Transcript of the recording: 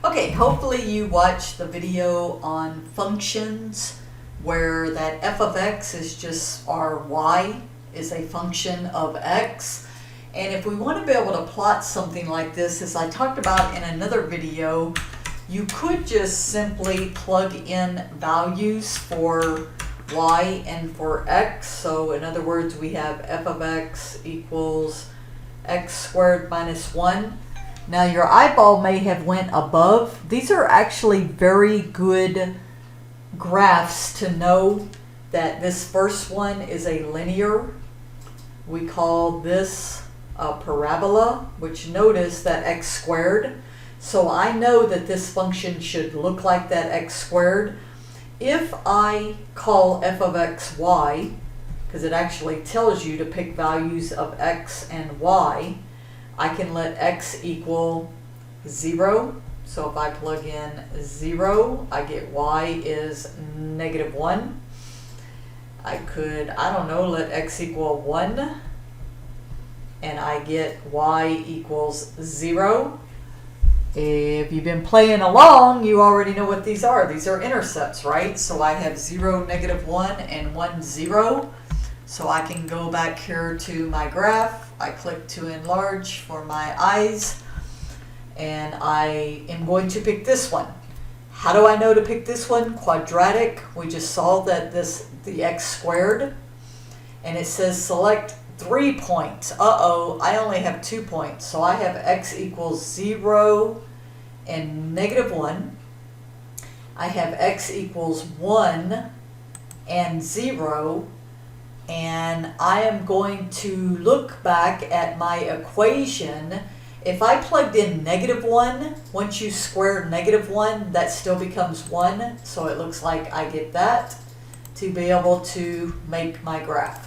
Okay, hopefully you watched the video on functions where that f of x is just our y is a function of x. And if we want to be able to plot something like this, as I talked about in another video, you could just simply plug in values for y and for x. So in other words, we have f of x equals x squared minus 1. Now your eyeball may have went above. These are actually very good graphs to know that this first one is a linear. We call this a parabola, which notice that x squared. So I know that this function should look like that x squared. If I call f of x y, because it actually tells you to pick values of x and y, I can let x equal 0. So if I plug in 0, I get y is negative 1. I could, let x equal 1, and I get y equals 0. If you've been playing along, you already know what these are. These are intercepts, right? So I have 0, negative 1, and 1, 0. So I can go back here to my graph. I click to enlarge for my eyes, and I am going to pick this one. How do I know to pick this one? Quadratic. We just saw that the x squared, and it says select 3 points. I only have 2 points. So I have x equals 0 and negative 1. I have x equals 1 and 0. And I am going to look back at my equation. If I plugged in negative 1, once you square negative 1, that still becomes 1. So it looks like I get that to be able to make my graph.